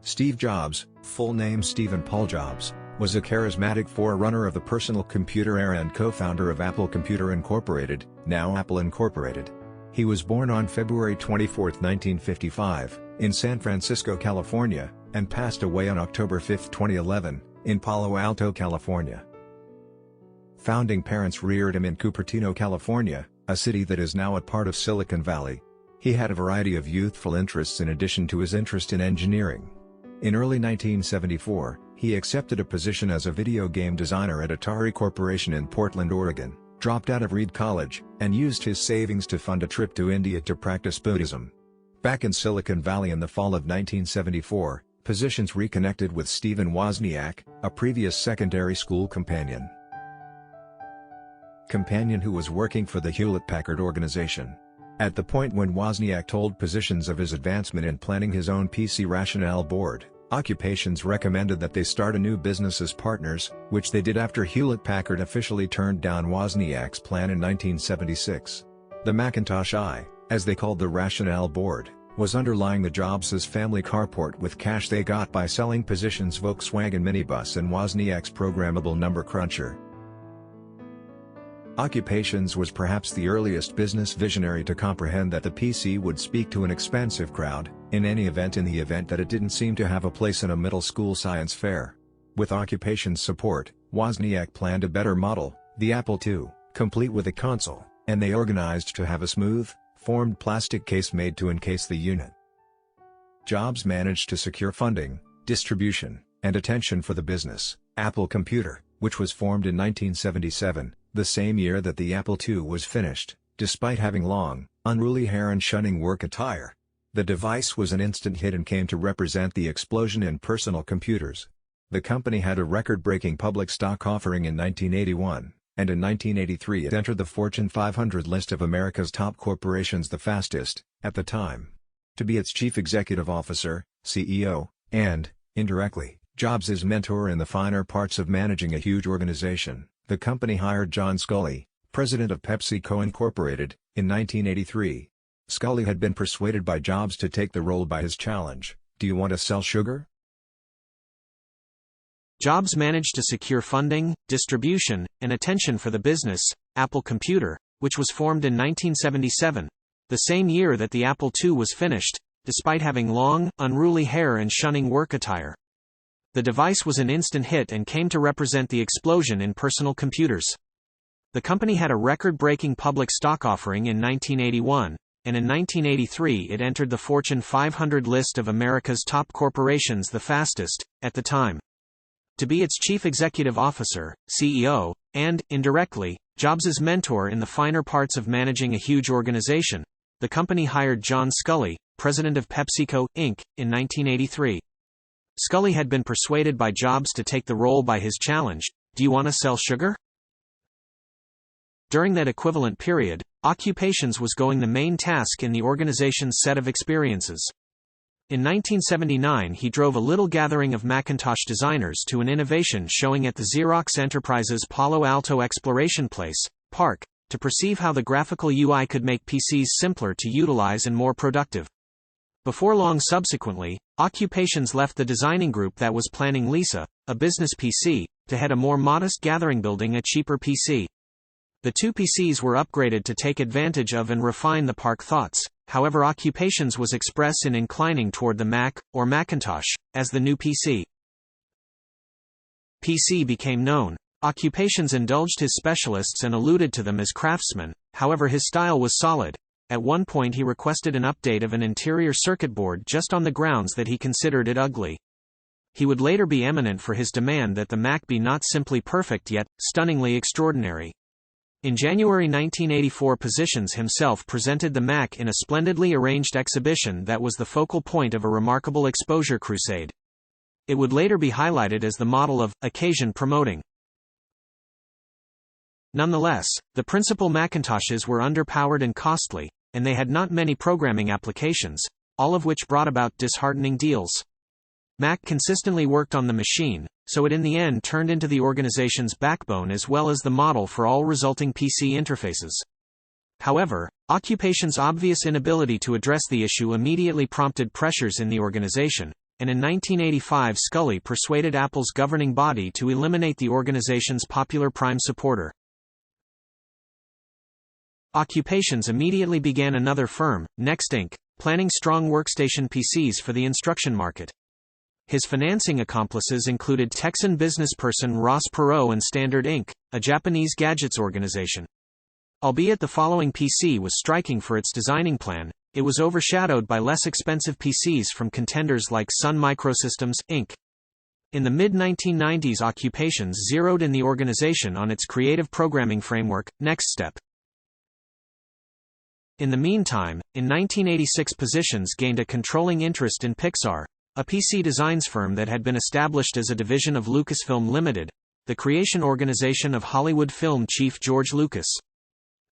Steve Jobs, full name Stephen Paul Jobs, was a charismatic forerunner of the personal computer era and co-founder of Apple Computer Incorporated, now Apple Incorporated. He was born on February 24, 1955, in San Francisco, California, and passed away on October 5, 2011, in Palo Alto, California. Founding parents reared him in Cupertino, California, a city that is now a part of Silicon Valley. He had a variety of youthful interests in addition to his interest in engineering. In early 1974, he accepted a position as a video game designer at Atari Corporation in Portland, Oregon, dropped out of Reed College, and used his savings to fund a trip to India to practice Buddhism. Back in Silicon Valley in the fall of 1974, positions reconnected with Stephen Wozniak, a previous secondary school companion who was working for the Hewlett-Packard Organization. At the point when Wozniak told positions of his advancement in planning his own PC rationale board, Occupations recommended that they start a new business as partners, which they did after Hewlett-Packard officially turned down Wozniak's plan in 1976. The Macintosh I, as they called the rationale board, was underlying the Jobs' family carport with cash they got by selling positions Volkswagen minibus and Wozniak's programmable number cruncher. Occupations was perhaps the earliest business visionary to comprehend that the PC would speak to an expansive crowd, in the event that it didn't seem to have a place in a middle school science fair. With Occupations' support, Wozniak planned a better model, the Apple II, complete with a console, and they organized to have a smooth, formed plastic case made to encase the unit. Jobs managed to secure funding, distribution, and attention for the business, Apple Computer, which was formed in 1977, the same year that the Apple II was finished, despite having long, unruly hair and shunning work attire. The device was an instant hit and came to represent the explosion in personal computers. The company had a record-breaking public stock offering in 1981, and in 1983 it entered the Fortune 500 list of America's top corporations the fastest, at the time. To be its chief executive officer, CEO, and, indirectly, Jobs' mentor in the finer parts of managing a huge organization, the company hired John Sculley, president of PepsiCo Incorporated, in 1983. Sculley had been persuaded by Jobs to take the role by his challenge, "Do you want to sell sugar?" Jobs managed to secure funding, distribution, and attention for the business, Apple Computer, which was formed in 1977, the same year that the Apple II was finished, despite having long, unruly hair and shunning work attire. The device was an instant hit and came to represent the explosion in personal computers. The company had a record-breaking public stock offering in 1981, and in 1983 it entered the Fortune 500 list of America's top corporations the fastest, at the time. To be its chief executive officer, CEO, and, indirectly, Jobs' mentor in the finer parts of managing a huge organization, the company hired John Sculley, president of PepsiCo, Inc., in 1983. Sculley had been persuaded by Jobs to take the role by his challenge, "Do you want to sell sugar?" During that equivalent period, Occupations was going the main task in the organization's set of experiences. In 1979 he drove a little gathering of Macintosh designers to an innovation showing at the Xerox Enterprise's Palo Alto Exploration Place, Park, to perceive how the graphical UI could make PCs simpler to utilize and more productive. Before long subsequently, Occupations left the designing group that was planning Lisa, a business PC, to head a more modest gathering building a cheaper PC. The two PCs were upgraded to take advantage of and refine the Park thoughts, however Occupations was express in inclining toward the Mac, or Macintosh, as the new PC. PC became known. Occupations indulged his specialists and alluded to them as craftsmen, however his style was solid. At one point he requested an update of an interior circuit board just on the grounds that he considered it ugly. He would later be eminent for his demand that the Mac be not simply perfect yet, stunningly extraordinary. In January 1984 Positions himself presented the Mac in a splendidly arranged exhibition that was the focal point of a remarkable exposure crusade. It would later be highlighted as the model of occasion promoting. Nonetheless, the principal Macintoshes were underpowered and costly, and they had not many programming applications, all of which brought about disheartening deals. Mac consistently worked on the machine, so it in the end turned into the organization's backbone as well as the model for all resulting PC interfaces. However, Occupations' obvious inability to address the issue immediately prompted pressures in the organization, and in 1985 Scully persuaded Apple's governing body to eliminate the organization's popular Prime supporter. Occupations immediately began another firm, Next Inc., planning strong workstation PCs for the instruction market. His financing accomplices included Texan businessperson Ross Perot and Standard Inc., a Japanese gadgets organization. Albeit the following PC was striking for its designing plan, it was overshadowed by less expensive PCs from contenders like Sun Microsystems, Inc. In the mid-1990s, Occupations zeroed in the organization on its creative programming framework, NextStep. In the meantime, in 1986 Positions gained a controlling interest in Pixar, a PC designs firm that had been established as a division of Lucasfilm Limited, the creation organization of Hollywood film chief George Lucas.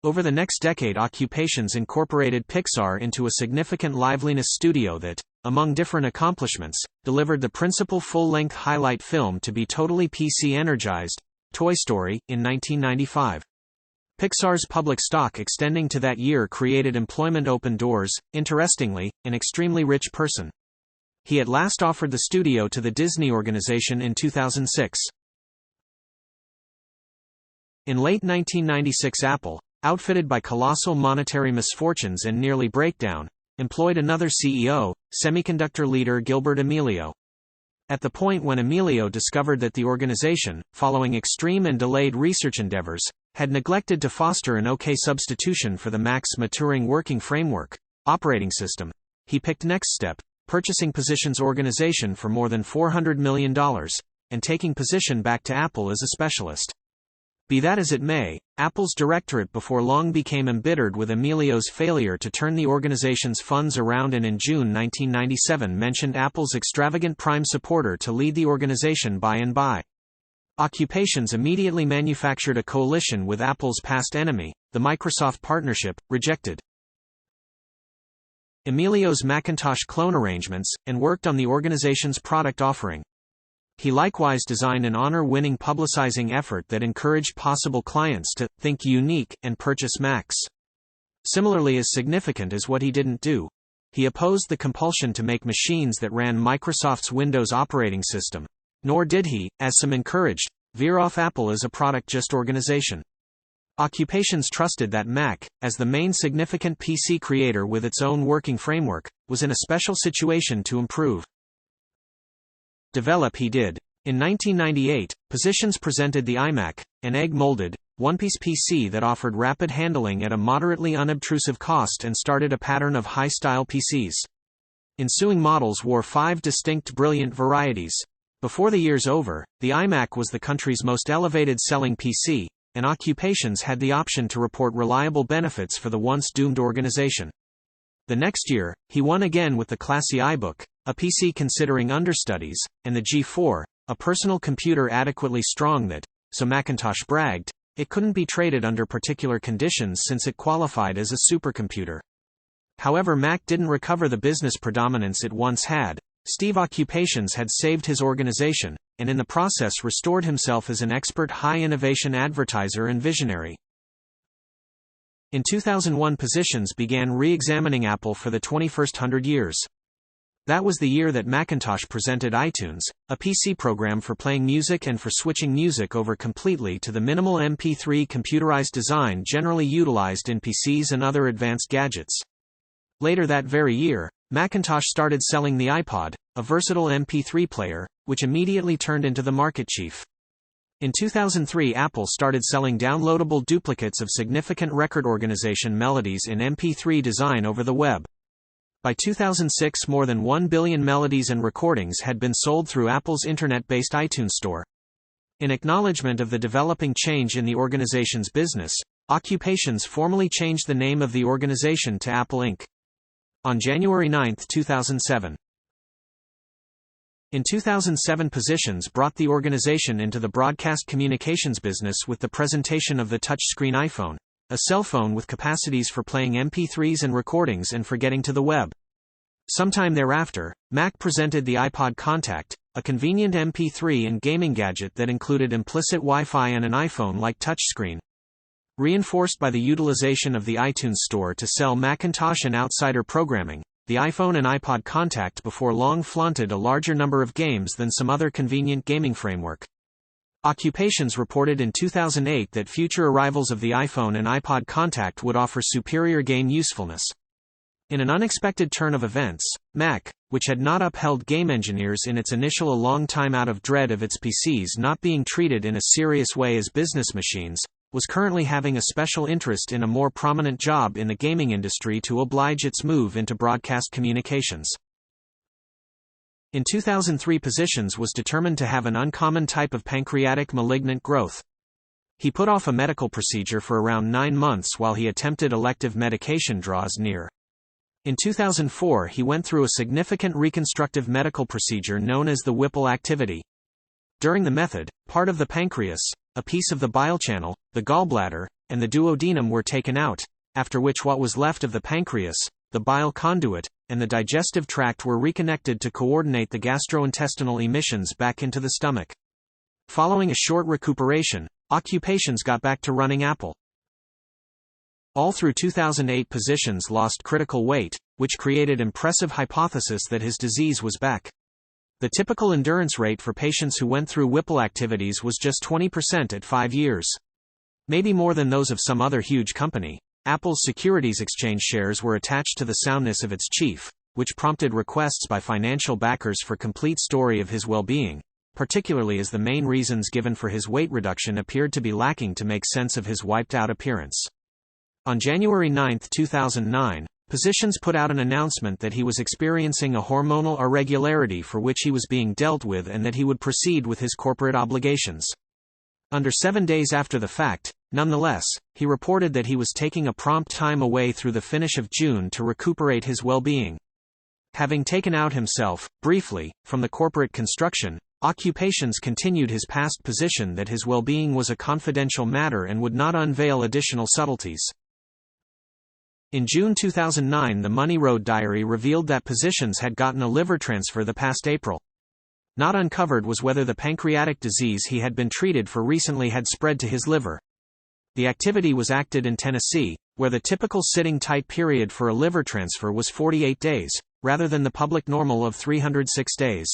Over the next decade, Occupations incorporated Pixar into a significant liveliness studio that, among different accomplishments, delivered the principal full-length highlight film to be totally PC-energized, Toy Story, in 1995. Pixar's public stock extending to that year created employment open doors. Interestingly, an extremely rich person. He at last offered the studio to the Disney organization in 2006. In late 1996 Apple, outfitted by colossal monetary misfortunes and nearly breakdown, employed another CEO, semiconductor leader Gilbert Amelio. At the point when Amelio discovered that the organization, following extreme and delayed research endeavors, had neglected to foster an OK substitution for the Mac's maturing working framework, operating system, he picked NextStep, purchasing Positions organization for more than $400 million, and taking Position back to Apple as a specialist. Be that as it may, Apple's directorate before long became embittered with Amelio's failure to turn the organization's funds around, and in June 1997 mentioned Apple's extravagant Prime supporter to lead the organization by and by. Occupations immediately manufactured a coalition with Apple's past enemy, the Microsoft partnership, rejected Amelio's Macintosh clone arrangements, and worked on the organization's product offering. He likewise designed an honor-winning publicizing effort that encouraged possible clients to think unique and purchase Macs. Similarly as significant is what he didn't do. He opposed the compulsion to make machines that ran Microsoft's Windows operating system. Nor did he, as some encouraged, veer off Apple as a product-just organization. Occupations trusted that Mac, as the main significant PC creator with its own working framework, was in a special situation to improve. Develop he did. In 1998, Positions presented the iMac, an egg-molded, one-piece PC that offered rapid handling at a moderately unobtrusive cost and started a pattern of high-style PCs. Ensuing models wore 5 distinct brilliant varieties. Before the year's over, the iMac was the country's most elevated-selling PC, and Occupations had the option to report reliable benefits for the once-doomed organization. The next year, he won again with the classy iBook, a PC considering understudies, and the G4, a personal computer adequately strong that, so Macintosh bragged, it couldn't be traded under particular conditions since it qualified as a supercomputer. However, Mac didn't recover the business predominance it once had. Steve Occupations had saved his organization, and in the process restored himself as an expert high-innovation advertiser and visionary. In 2001 Positions began re-examining Apple for the 21st years. That was the year that Macintosh presented iTunes, a PC program for playing music and for switching music over completely to the minimal MP3 computerized design generally utilized in PCs and other advanced gadgets. Later that very year, Macintosh started selling the iPod, a versatile MP3 player, which immediately turned into the market chief. In 2003 Apple started selling downloadable duplicates of significant record organization melodies in MP3 design over the web. By 2006 more than 1 billion melodies and recordings had been sold through Apple's internet-based iTunes store. In acknowledgement of the developing change in the organization's business, Occupations formally changed the name of the organization to Apple Inc. on January 9, 2007. In 2007 Positions brought the organization into the broadcast communications business with the presentation of the touchscreen iPhone, a cell phone with capacities for playing MP3s and recordings and for getting to the web. Sometime thereafter, Mac presented the iPod Contact, a convenient MP3 and gaming gadget that included implicit Wi-Fi and an iPhone-like touchscreen. Reinforced by the utilization of the iTunes Store to sell Macintosh and Outsider programming, the iPhone and iPod Contact before long flaunted a larger number of games than some other convenient gaming framework. Occupations reported in 2008 that future arrivals of the iPhone and iPod Contact would offer superior game usefulness. In an unexpected turn of events, Mac, which had not upheld game engineers in its initial a long time out of dread of its PCs not being treated in a serious way as business machines, was currently having a special interest in a more prominent job in the gaming industry to oblige its move into broadcast communications. In 2003, Positions was determined to have an uncommon type of pancreatic malignant growth. He put off a medical procedure for around 9 months while he attempted elective medication draws near. In 2004, he went through a significant reconstructive medical procedure known as the Whipple activity. During the method, part of the pancreas, a piece of the bile channel, the gallbladder, and the duodenum were taken out, after which what was left of the pancreas, the bile conduit, and the digestive tract were reconnected to coordinate the gastrointestinal emissions back into the stomach. Following a short recuperation, Occupations got back to running Apple. All through 2008, Positions lost critical weight, which created impressive hypothesis that his disease was back. The typical endurance rate for patients who went through Whipple activities was just 20% at 5 years. Maybe more than those of some other huge company. Apple's Securities Exchange shares were attached to the soundness of its chief, which prompted requests by financial backers for complete story of his well-being, particularly as the main reasons given for his weight reduction appeared to be lacking to make sense of his wiped-out appearance. On January 9, 2009, Positions put out an announcement that he was experiencing a hormonal irregularity for which he was being dealt with and that he would proceed with his corporate obligations. Under 7 days after the fact, nonetheless, he reported that he was taking a prompt time away through the finish of June to recuperate his well-being. Having taken out himself, briefly, from the corporate construction, Occupations continued his past position that his well-being was a confidential matter and would not unveil additional subtleties. In June 2009, the Money Road Diary revealed that Positions had gotten a liver transfer the past April. Not uncovered was whether the pancreatic disease he had been treated for recently had spread to his liver. The activity was acted in Tennessee, where the typical sitting tight period for a liver transfer was 48 days, rather than the public normal of 306 days.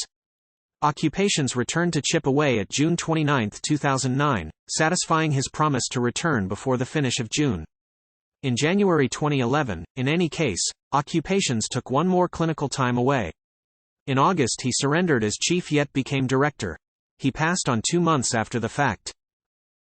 Occupations returned to chip away at June 29, 2009, satisfying his promise to return before the finish of June. In January 2011, in any case, Occupations took one more clinical time away. In August he surrendered as chief yet became director. He passed on 2 months after the fact.